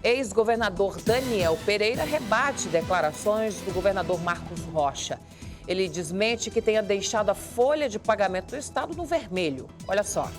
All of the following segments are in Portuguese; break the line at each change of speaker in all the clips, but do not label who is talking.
Ex-governador Daniel Pereira rebate declarações do governador Marcos Rocha. Ele desmente que tenha deixado a folha de pagamento do estado no vermelho. Olha só.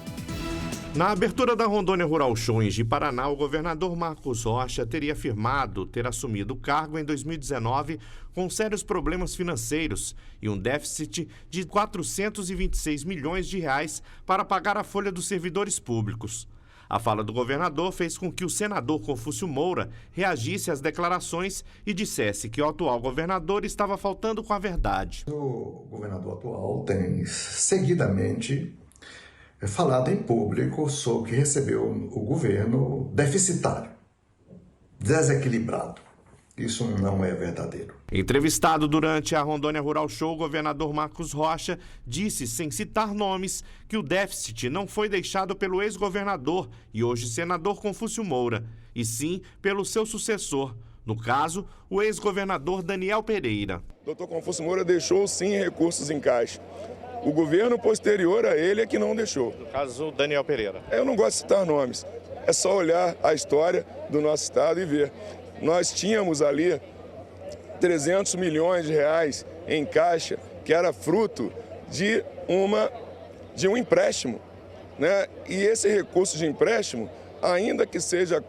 Na abertura da Rondônia Rural Show em Ji-Paraná, o governador Marcos Rocha teria afirmado ter assumido o cargo em 2019 com sérios problemas financeiros e um déficit de 426 milhões de reais para pagar a folha dos servidores públicos. A fala do governador fez com que o senador Confúcio Moura reagisse às declarações e dissesse que o atual governador estava faltando com a verdade.
O governador atual tem seguidamente falado em público sobre que recebeu o governo deficitário, desequilibrado. Isso não é verdadeiro.
Entrevistado durante a Rondônia Rural Show, o governador Marcos Rocha disse, sem citar nomes, que o déficit não foi deixado pelo ex-governador e hoje senador Confúcio Moura, e sim pelo seu sucessor, no caso, o ex-governador Daniel Pereira.
Dr. Confúcio Moura deixou sim recursos em caixa. O governo posterior a ele é que não deixou.
No caso, Daniel Pereira.
Eu não gosto de citar nomes. É só olhar a história do nosso estado e ver. Nós tínhamos ali 300 milhões de reais em caixa, que era fruto de um empréstimo, né? E esse recurso de empréstimo, ainda que seja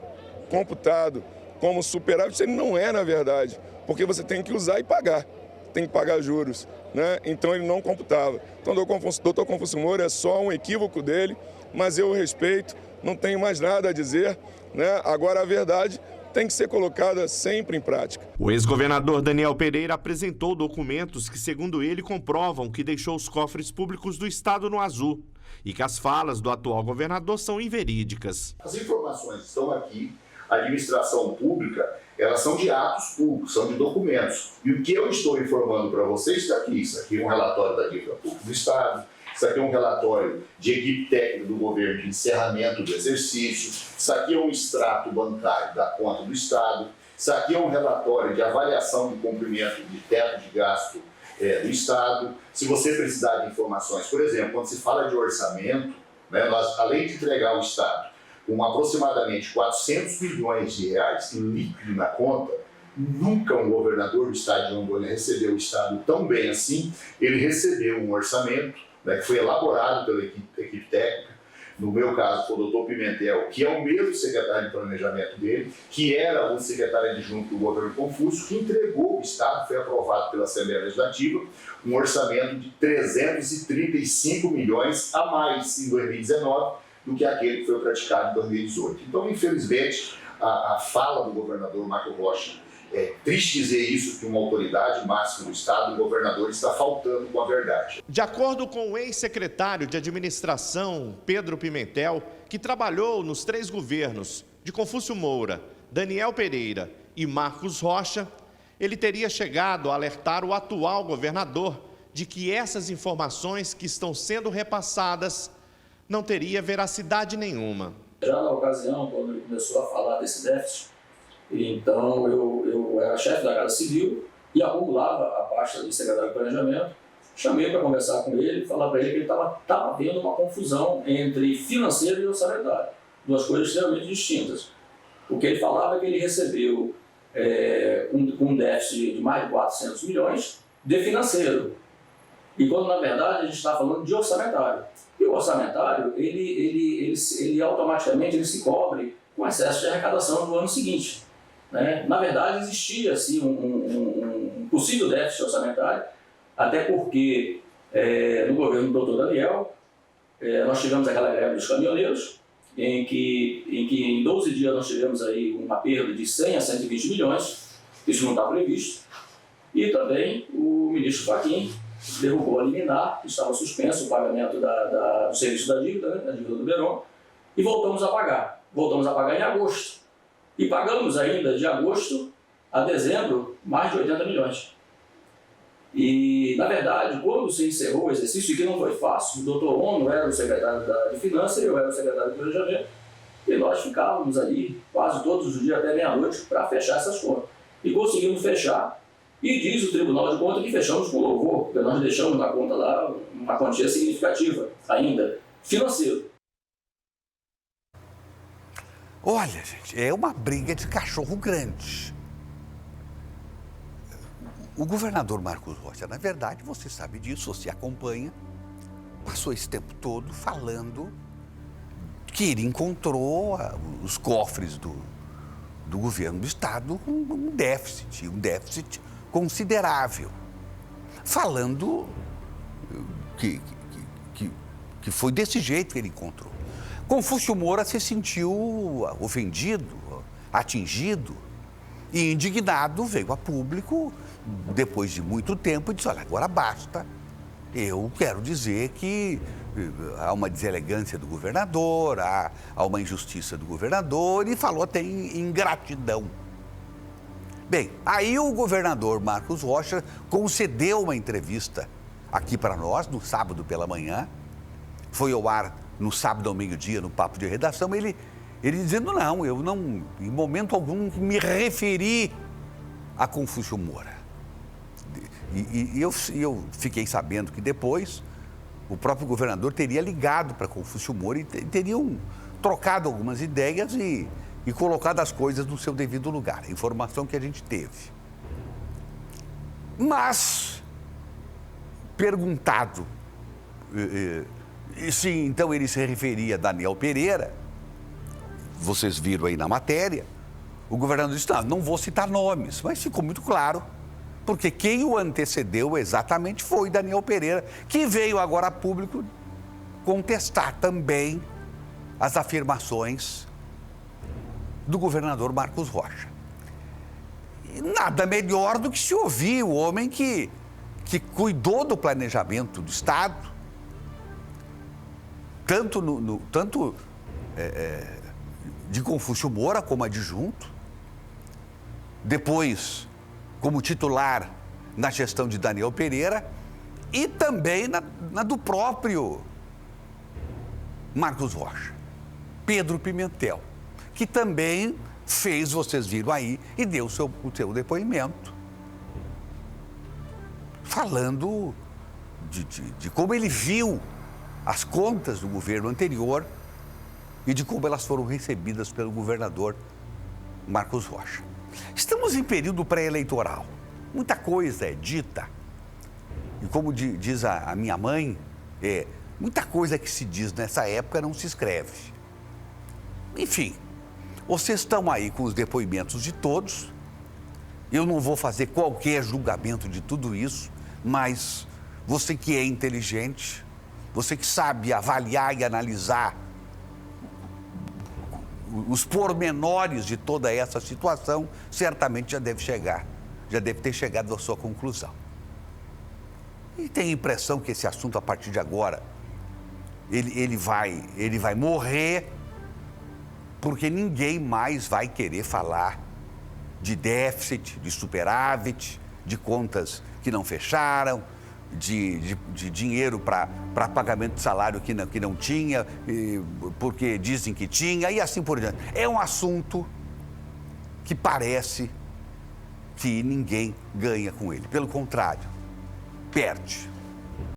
computado como superávit, ele não é na verdade, porque você tem que usar e pagar. Tem que pagar juros, né? Então ele não computava. Então o doutor Confúcio Moura é só um equívoco dele, mas eu o respeito, não tenho mais nada a dizer, né? Agora a verdade tem que ser colocada sempre em prática.
O ex-governador Daniel Pereira apresentou documentos que, segundo ele, comprovam que deixou os cofres públicos do estado no azul e que as falas do atual governador são inverídicas.
As informações estão aqui, a administração pública, elas são de atos públicos, são de documentos. E o que eu estou informando para vocês está aqui. Isso aqui é um relatório da dívida pública do Estado, isso aqui é um relatório de equipe técnica do governo de encerramento do exercício, isso aqui é um extrato bancário da conta do Estado, isso aqui é um relatório de avaliação de cumprimento de teto de gasto do Estado. Se você precisar de informações, por exemplo, quando se fala de orçamento, né, nós, além de entregar ao Estado com aproximadamente 400 milhões de reais líquido na conta, nunca um governador do estado de Rondônia recebeu o estado tão bem assim. Ele recebeu um orçamento, né, que foi elaborado pela equipe técnica. No meu caso, foi o doutor Pimentel, que é o mesmo secretário de planejamento dele, que era o secretário adjunto do governo Confúcio, que entregou o estado, foi aprovado pela Assembleia Legislativa, um orçamento de 335 milhões a mais em 2019, do que aquele que foi praticado em 2018. Então, infelizmente, a fala do governador Marcos Rocha, é triste dizer isso, que uma autoridade máxima do Estado, o governador, está faltando com a verdade.
De acordo com o ex-secretário de administração, Pedro Pimentel, que trabalhou nos 3 governos de Confúcio Moura, Daniel Pereira e Marcos Rocha, ele teria chegado a alertar o atual governador de que essas informações que estão sendo repassadas não teria veracidade nenhuma.
Já na ocasião, quando ele começou a falar desse déficit, então eu era chefe da Casa Civil e acumulava a pasta de secretário de planejamento, chamei para conversar com ele e falar para ele que ele estava havendo uma confusão entre financeiro e orçamentário, duas coisas extremamente distintas. O que ele falava é que ele recebeu um déficit de mais de 400 milhões de financeiro, e quando na verdade a gente está falando de orçamentário. E o orçamentário, ele automaticamente se cobre com excesso de arrecadação no ano seguinte, né? Na verdade, existia assim, um possível déficit orçamentário, até porque no governo do doutor Daniel, nós tivemos aquela greve dos caminhoneiros, em que em 12 dias nós tivemos aí uma perda de 100 a 120 milhões, isso não está previsto, e também o ministro Fachin derrubou a liminar, estava suspenso o pagamento do serviço da dívida, né, da dívida do Beron, e voltamos a pagar. Voltamos a pagar em agosto. E pagamos ainda de agosto a dezembro mais de 80 milhões. E, na verdade, quando se encerrou o exercício, que não foi fácil, o doutor Ono era o secretário de Finanças e eu era o secretário de Planejamento, e nós ficávamos ali quase todos os dias até meia-noite para fechar essas contas. E conseguimos fechar. E diz o Tribunal de Contas que fechamos com louvor, porque nós deixamos na conta lá uma quantia significativa ainda, financeiro.
Olha, gente, é uma briga de cachorro grande. O governador Marcos Rocha, na verdade, você sabe disso, você acompanha, passou esse tempo todo falando que ele encontrou os cofres do governo do estado com um déficit considerável. Falando que foi desse jeito que ele encontrou. Confúcio Moura se sentiu ofendido, atingido e indignado, veio a público depois de muito tempo e disse, olha, agora basta. Eu quero dizer que há uma deselegância do governador, há uma injustiça do governador e falou até em ingratidão. Bem, aí o governador Marcos Rocha concedeu uma entrevista aqui para nós, no sábado pela manhã, foi ao ar no sábado ao meio-dia, no Papo de Redação, ele dizendo, não, eu não, em momento algum, me referi a Confúcio Moura. E eu fiquei sabendo que depois o próprio governador teria ligado para Confúcio Moura e teriam trocado algumas ideias e colocado as coisas no seu devido lugar, a informação que a gente teve. Mas, perguntado se então ele se referia a Daniel Pereira, vocês viram aí na matéria, o governador disse, não vou citar nomes, mas ficou muito claro, porque quem o antecedeu exatamente foi Daniel Pereira, que veio agora a público contestar também as afirmações do governador Marcos Rocha. E nada melhor do que se ouvir o homem que cuidou do planejamento do Estado, tanto de Confúcio Moura como adjunto, depois como titular na gestão de Daniel Pereira e também na do próprio Marcos Rocha, Pedro Pimentel, que também fez, vocês viram aí, e deu o seu depoimento, falando de como ele viu as contas do governo anterior e de como elas foram recebidas pelo governador Marcos Rocha. Estamos em período pré-eleitoral, muita coisa é dita, e como diz a minha mãe, muita coisa que se diz nessa época não se escreve. Enfim, vocês estão aí com os depoimentos de todos, eu não vou fazer qualquer julgamento de tudo isso, mas você que é inteligente, você que sabe avaliar e analisar os pormenores de toda essa situação, certamente já deve ter chegado à sua conclusão. E tem a impressão que esse assunto, a partir de agora, ele vai morrer, porque ninguém mais vai querer falar de déficit, de superávit, de contas que não fecharam, de dinheiro para pagamento de salário que não tinha, porque dizem que tinha, e assim por diante. É um assunto que parece que ninguém ganha com ele. Pelo contrário, perde.